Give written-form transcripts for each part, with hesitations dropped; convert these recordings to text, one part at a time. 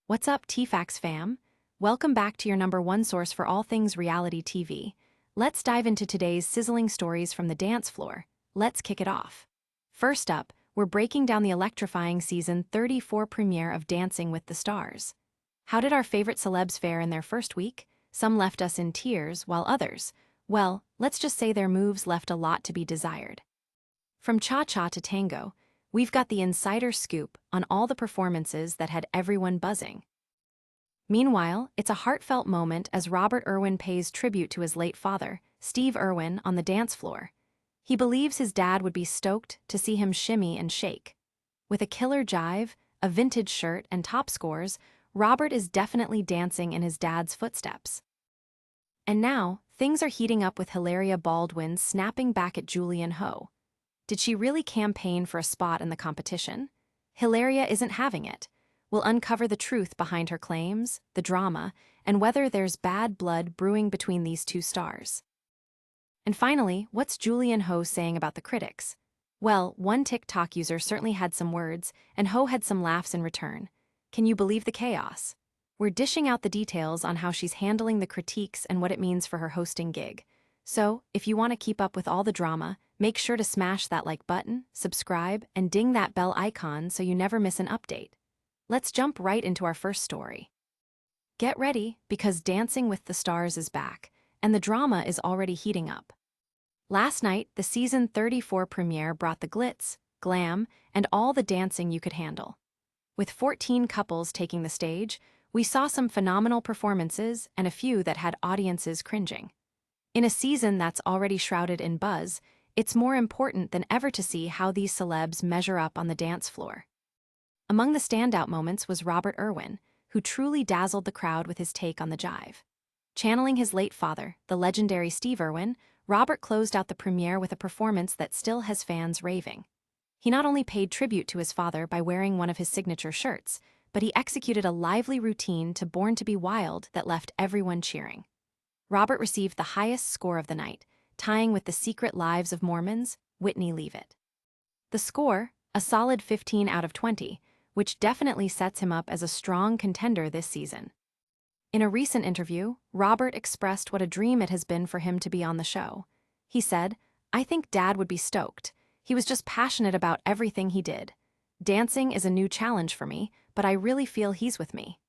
What's up, TFAX fam? Welcome back to your number one source for all things reality TV. Let's dive into today's sizzling stories from the dance floor. Let's kick it off. First up, we're breaking down the electrifying season 34 premiere of Dancing with the Stars. How did our favorite celebs fare in their first week? Some left us in tears, while others, well, let's just say their moves left a lot to be desired. From cha-cha to tango, we've got the insider scoop on all the performances that had everyone buzzing. Meanwhile, it's a heartfelt moment as Robert Irwin pays tribute to his late father, Steve Irwin, on the dance floor. He believes his dad would be stoked to see him shimmy and shake. With a killer jive, a vintage shirt, and top scores, Robert is definitely dancing in his dad's footsteps. And now, things are heating up with Hilaria Baldwin snapping back at Julianne Hough. Did she really campaign for a spot in the competition? Hilaria isn't having it. We'll uncover the truth behind her claims, the drama, and whether there's bad blood brewing between these two stars. And finally, what's Julianne Hough saying about the critics? Well, one TikTok user certainly had some words, and Hough had some laughs in return. Can you believe the chaos? We're dishing out the details on how she's handling the critiques and what it means for her hosting gig. So, if you want to keep up with all the drama, make sure to smash that like button, subscribe, and ding that bell icon so you never miss an update. Let's jump right into our first story. Get ready, because Dancing with the Stars is back, and the drama is already heating up. Last night, the season 34 premiere brought the glitz, glam, and all the dancing you could handle. With 14 couples taking the stage, we saw some phenomenal performances and a few that had audiences cringing. In a season that's already shrouded in buzz, it's more important than ever to see how these celebs measure up on the dance floor. Among the standout moments was Robert Irwin, who truly dazzled the crowd with his take on the jive. Channeling his late father, the legendary Steve Irwin, Robert closed out the premiere with a performance that still has fans raving. He not only paid tribute to his father by wearing one of his signature shirts, but he executed a lively routine to Born to Be Wild that left everyone cheering. Robert received the highest score of the night, tying with The Secret Lives of Mormons, Whitney Leavitt. The score, a solid 15 out of 20, which definitely sets him up as a strong contender this season. In a recent interview, Robert expressed what a dream it has been for him to be on the show. He said, "I think Dad would be stoked. He was just passionate about everything he did. Dancing is a new challenge for me, but I really feel he's with me."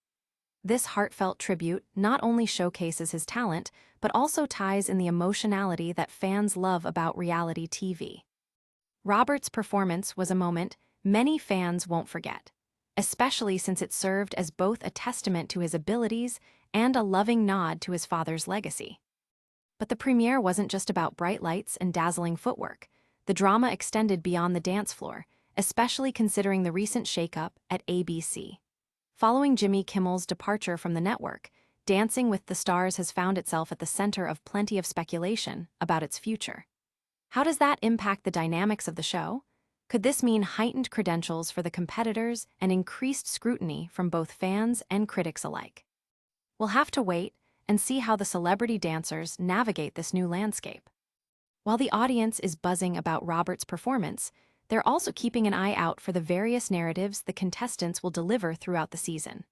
This heartfelt tribute not only showcases his talent, but also ties in the emotionality that fans love about reality TV. Robert's performance was a moment many fans won't forget, especially since it served as both a testament to his abilities and a loving nod to his father's legacy. But the premiere wasn't just about bright lights and dazzling footwork. The drama extended beyond the dance floor, especially considering the recent shakeup at ABC. Following Jimmy Kimmel's departure from the network, Dancing with the Stars has found itself at the center of plenty of speculation about its future. How does that impact the dynamics of the show? Could this mean heightened credentials for the competitors and increased scrutiny from both fans and critics alike? We'll have to wait and see how the celebrity dancers navigate this new landscape. While the audience is buzzing about Robert's performance, they're also keeping an eye out for the various narratives the contestants will deliver throughout the season.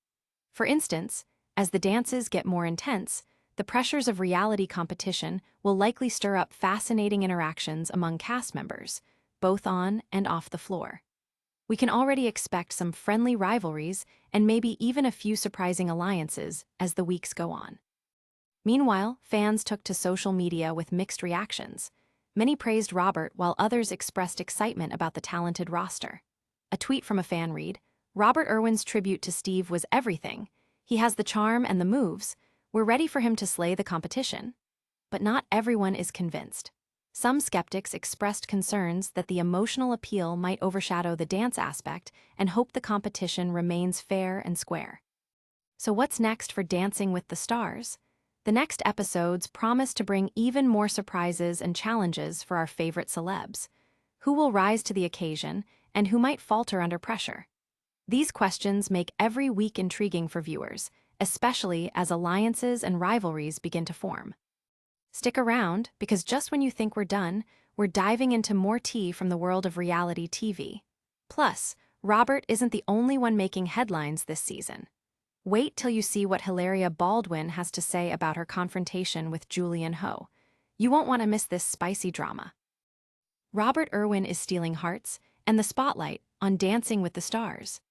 For instance, as the dances get more intense, the pressures of reality competition will likely stir up fascinating interactions among cast members, both on and off the floor. We can already expect some friendly rivalries and maybe even a few surprising alliances as the weeks go on. Meanwhile, fans took to social media with mixed reactions. Many praised Robert while others expressed excitement about the talented roster. A tweet from a fan read, "Robert Irwin's tribute to Steve was everything. He has the charm and the moves. We're ready for him to slay the competition." But not everyone is convinced. Some skeptics expressed concerns that the emotional appeal might overshadow the dance aspect and hope the competition remains fair and square. So what's next for Dancing with the Stars? The next episodes promise to bring even more surprises and challenges for our favorite celebs. Who will rise to the occasion, and who might falter under pressure? These questions make every week intriguing for viewers, especially as alliances and rivalries begin to form. Stick around, because just when you think we're done, we're diving into more tea from the world of reality TV. Plus, Robert isn't the only one making headlines this season. Wait till you see what Hilaria Baldwin has to say about her confrontation with Julian Ho. You won't want to miss this spicy drama. Robert Irwin is stealing hearts and the spotlight on Dancing with the Stars.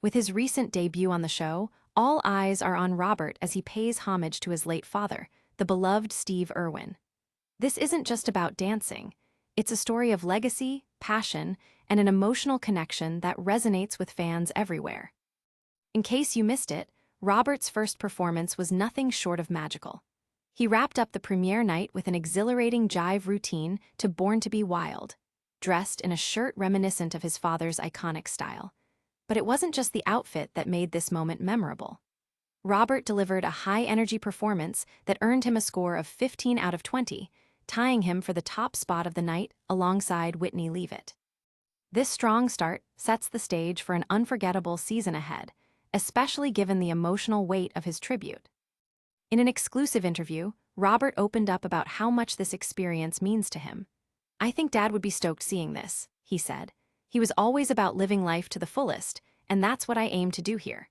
With his recent debut on the show, all eyes are on Robert as he pays homage to his late father, the beloved Steve Irwin. This isn't just about dancing. It's a story of legacy, passion, and an emotional connection that resonates with fans everywhere. In case you missed it, Robert's first performance was nothing short of magical. He wrapped up the premiere night with an exhilarating jive routine to Born to Be Wild, dressed in a shirt reminiscent of his father's iconic style. But it wasn't just the outfit that made this moment memorable. Robert delivered a high-energy performance that earned him a score of 15 out of 20, tying him for the top spot of the night alongside Whitney Leavitt. This strong start sets the stage for an unforgettable season ahead, especially given the emotional weight of his tribute. In an exclusive interview, Robert opened up about how much this experience means to him. "I think Dad would be stoked seeing this," he said. "He was always about living life to the fullest, and that's what I aim to do here."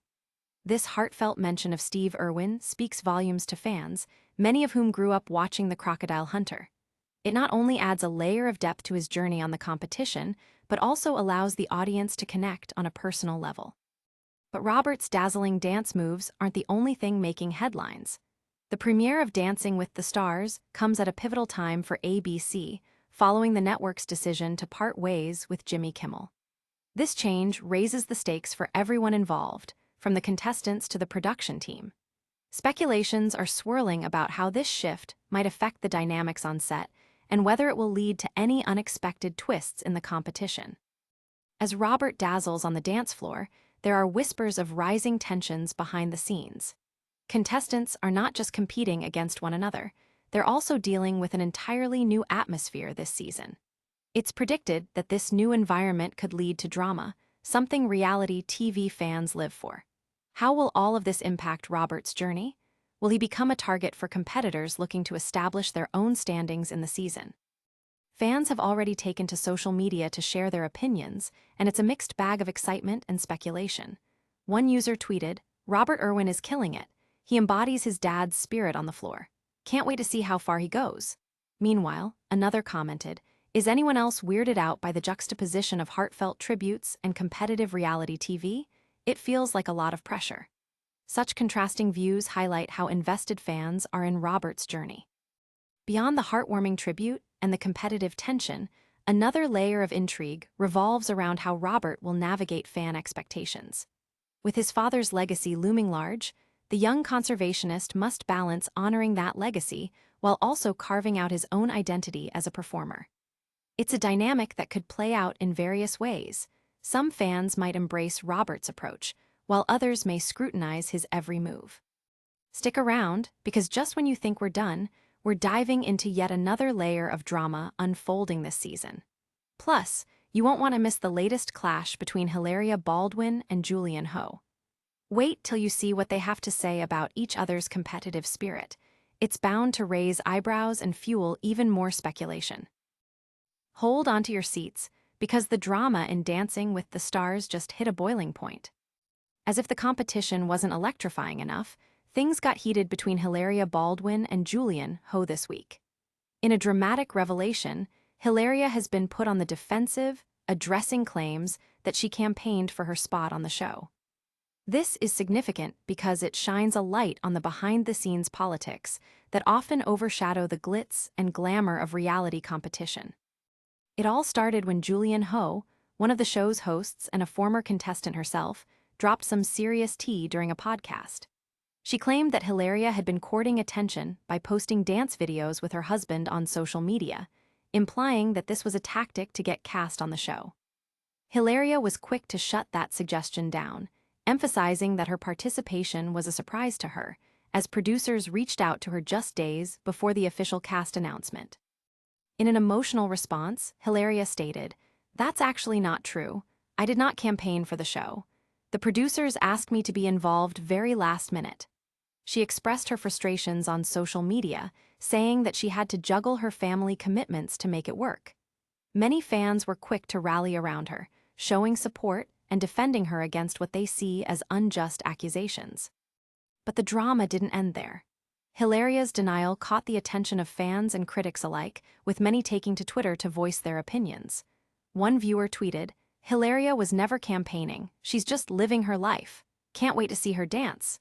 This heartfelt mention of Steve Irwin speaks volumes to fans, many of whom grew up watching The Crocodile Hunter. It not only adds a layer of depth to his journey on the competition, but also allows the audience to connect on a personal level. But Robert's dazzling dance moves aren't the only thing making headlines. The premiere of Dancing with the Stars comes at a pivotal time for ABC, following the network's decision to part ways with Jimmy Kimmel. This change raises the stakes for everyone involved, from the contestants to the production team. Speculations are swirling about how this shift might affect the dynamics on set and whether it will lead to any unexpected twists in the competition. As Robert dazzles on the dance floor, there are whispers of rising tensions behind the scenes. Contestants are not just competing against one another, they're also dealing with an entirely new atmosphere this season. It's predicted that this new environment could lead to drama, something reality TV fans live for. How will all of this impact Robert's journey? Will he become a target for competitors looking to establish their own standings in the season? Fans have already taken to social media to share their opinions, and it's a mixed bag of excitement and speculation. One user tweeted, "Robert Irwin is killing it. He embodies his dad's spirit on the floor. Can't wait to see how far he goes." Meanwhile, another commented, "Is anyone else weirded out by the juxtaposition of heartfelt tributes and competitive reality TV? It feels like a lot of pressure." Such contrasting views highlight how invested fans are in Robert's journey. Beyond the heartwarming tribute and the competitive tension, another layer of intrigue revolves around how Robert will navigate fan expectations. With his father's legacy looming large, the young conservationist must balance honoring that legacy while also carving out his own identity as a performer. It's a dynamic that could play out in various ways. Some fans might embrace Robert's approach, while others may scrutinize his every move. Stick around, because just when you think we're done, we're diving into yet another layer of drama unfolding this season. Plus, you won't want to miss the latest clash between Hilaria Baldwin and Julian Ho. Wait till you see what they have to say about each other's competitive spirit. It's bound to raise eyebrows and fuel even more speculation. Hold onto your seats, because the drama in Dancing with the Stars just hit a boiling point. As if the competition wasn't electrifying enough, things got heated between Hilaria Baldwin and Julian Ho this week. In a dramatic revelation, Hilaria has been put on the defensive, addressing claims that she campaigned for her spot on the show. This is significant because it shines a light on the behind-the-scenes politics that often overshadow the glitz and glamour of reality competition. It all started when Julian Ho, one of the show's hosts and a former contestant herself, dropped some serious tea during a podcast. She claimed that Hilaria had been courting attention by posting dance videos with her husband on social media, implying that this was a tactic to get cast on the show. Hilaria was quick to shut that suggestion down, emphasizing that her participation was a surprise to her, as producers reached out to her just days before the official cast announcement. In an emotional response, Hilaria stated, "That's actually not true. I did not campaign for the show. The producers asked me to be involved very last minute." She expressed her frustrations on social media, saying that she had to juggle her family commitments to make it work. Many fans were quick to rally around her, showing support and defending her against what they see as unjust accusations. But the drama didn't end there. Hilaria's denial caught the attention of fans and critics alike, with many taking to Twitter to voice their opinions. One viewer tweeted, "Hilaria was never campaigning, she's just living her life. Can't wait to see her dance."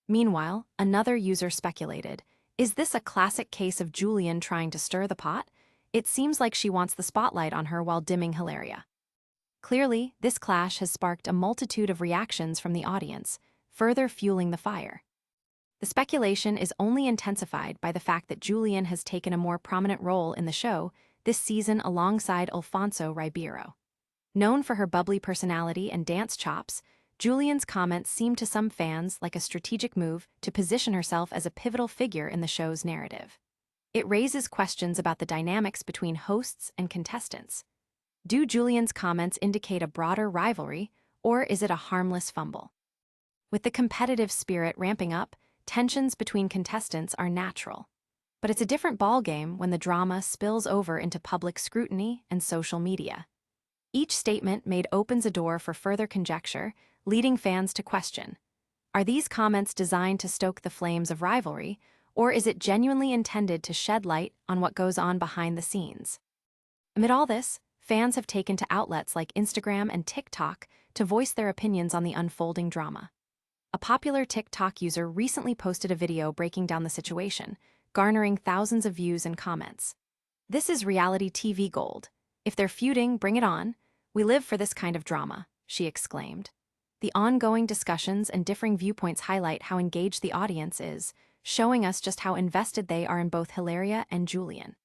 Meanwhile, another user speculated, "Is this a classic case of Julian trying to stir the pot? It seems like she wants the spotlight on her while dimming Hilaria." Clearly, this clash has sparked a multitude of reactions from the audience, further fueling the fire. The speculation is only intensified by the fact that Julian has taken a more prominent role in the show this season alongside Alfonso Ribeiro. Known for her bubbly personality and dance chops, Julian's comments seem to some fans like a strategic move to position herself as a pivotal figure in the show's narrative. It raises questions about the dynamics between hosts and contestants. Do Julian's comments indicate a broader rivalry, or is it a harmless fumble? With the competitive spirit ramping up, tensions between contestants are natural. But it's a different ballgame when the drama spills over into public scrutiny and social media. Each statement made opens a door for further conjecture, leading fans to question, are these comments designed to stoke the flames of rivalry, or is it genuinely intended to shed light on what goes on behind the scenes? Amid all this, fans have taken to outlets like Instagram and TikTok to voice their opinions on the unfolding drama. A popular TikTok user recently posted a video breaking down the situation, garnering thousands of views and comments. "This is reality TV gold. If they're feuding, bring it on. We live for this kind of drama," she exclaimed. The ongoing discussions and differing viewpoints highlight how engaged the audience is, showing us just how invested they are in both Hilaria and Julian.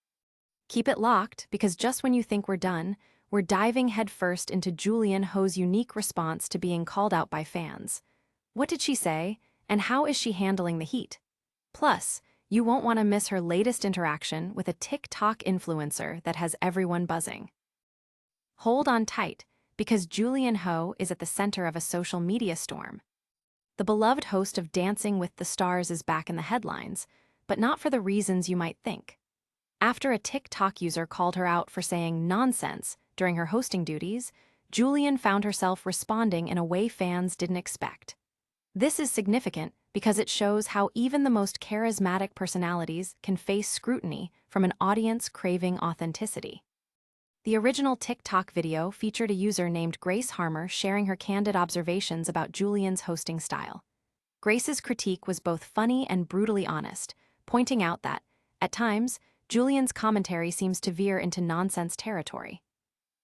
Keep it locked, because just when you think we're done, we're diving headfirst into Julian Ho's unique response to being called out by fans. What did she say, and how is she handling the heat? Plus, you won't want to miss her latest interaction with a TikTok influencer that has everyone buzzing. Hold on tight, because Julian Ho is at the center of a social media storm. The beloved host of Dancing with the Stars is back in the headlines, but not for the reasons you might think. After a TikTok user called her out for saying nonsense during her hosting duties, Julian found herself responding in a way fans didn't expect. This is significant because it shows how even the most charismatic personalities can face scrutiny from an audience craving authenticity. The original TikTok video featured a user named Grace Harmer sharing her candid observations about Julian's hosting style. Grace's critique was both funny and brutally honest, pointing out that, at times, Julian's commentary seems to veer into nonsense territory.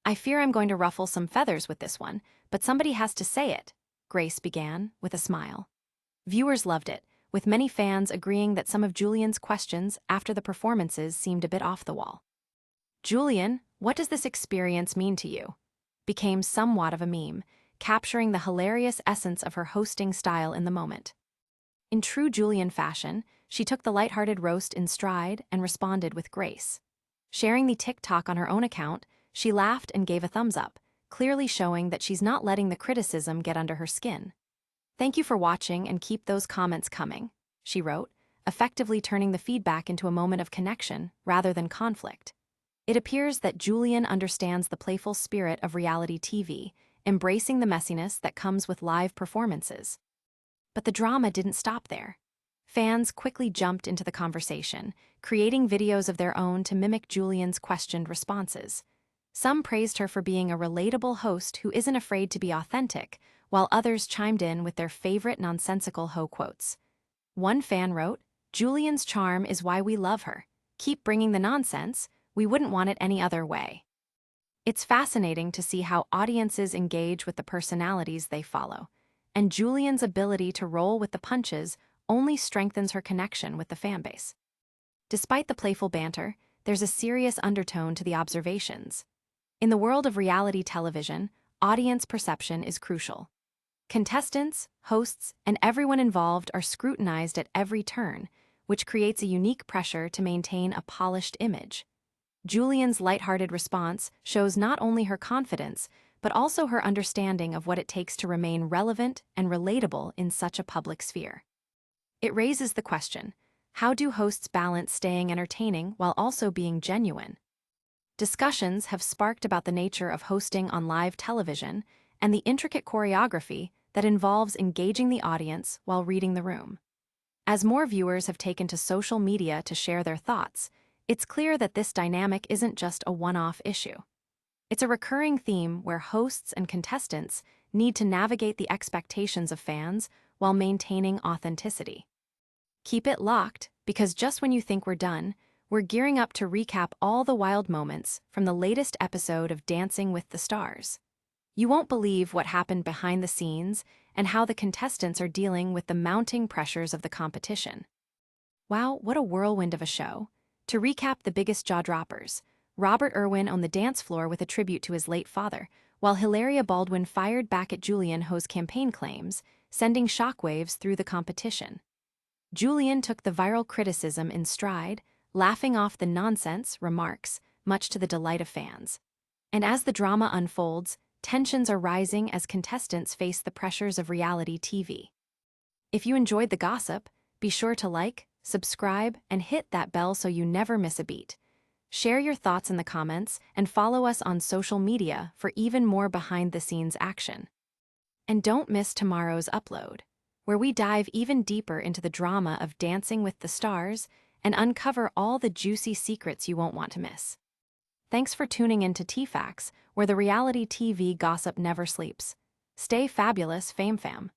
"I fear I'm going to ruffle some feathers with this one, but somebody has to say it," Grace began, with a smile. Viewers loved it, with many fans agreeing that some of Julian's questions after the performances seemed a bit off the wall. "Julian, what does this experience mean to you?" became somewhat of a meme, capturing the hilarious essence of her hosting style in the moment. In true Julian fashion, she took the lighthearted roast in stride and responded with grace. Sharing the TikTok on her own account, she laughed and gave a thumbs up, clearly showing that she's not letting the criticism get under her skin. "Thank you for watching and keep those comments coming," she wrote, effectively turning the feedback into a moment of connection rather than conflict. It appears that Julian understands the playful spirit of reality TV, embracing the messiness that comes with live performances. But the drama didn't stop there. Fans quickly jumped into the conversation, creating videos of their own to mimic Julian's questioned responses. Some praised her for being a relatable host who isn't afraid to be authentic, while others chimed in with their favorite nonsensical Ho quotes. One fan wrote, "Julian's charm is why we love her. Keep bringing the nonsense, we wouldn't want it any other way." It's fascinating to see how audiences engage with the personalities they follow, and Julian's ability to roll with the punches only strengthens her connection with the fanbase. Despite the playful banter, there's a serious undertone to the observations. In the world of reality television, audience perception is crucial. Contestants, hosts, and everyone involved are scrutinized at every turn, which creates a unique pressure to maintain a polished image. Julian's lighthearted response shows not only her confidence, but also her understanding of what it takes to remain relevant and relatable in such a public sphere. It raises the question, how do hosts balance staying entertaining while also being genuine? Discussions have sparked about the nature of hosting on live television and the intricate choreography that involves engaging the audience while reading the room. As more viewers have taken to social media to share their thoughts, it's clear that this dynamic isn't just a one-off issue. It's a recurring theme where hosts and contestants need to navigate the expectations of fans while maintaining authenticity. Keep it locked, because just when you think we're done, we're gearing up to recap all the wild moments from the latest episode of Dancing with the Stars. You won't believe what happened behind the scenes and how the contestants are dealing with the mounting pressures of the competition. Wow, what a whirlwind of a show. To recap the biggest jaw-droppers, Robert Irwin on the dance floor with a tribute to his late father, while Hilaria Baldwin fired back at Julian Ho's campaign claims, sending shockwaves through the competition. Julian took the viral criticism in stride, laughing off the nonsense remarks, much to the delight of fans. And as the drama unfolds, tensions are rising as contestants face the pressures of reality TV. If you enjoyed the gossip, be sure to like, subscribe, and hit that bell so you never miss a beat. Share your thoughts in the comments and follow us on social media for even more behind-the-scenes action. And don't miss tomorrow's upload, where we dive even deeper into the drama of Dancing with the Stars and uncover all the juicy secrets you won't want to miss. Thanks for tuning in to TFAX, where the reality TV gossip never sleeps. Stay fabulous, FameFam.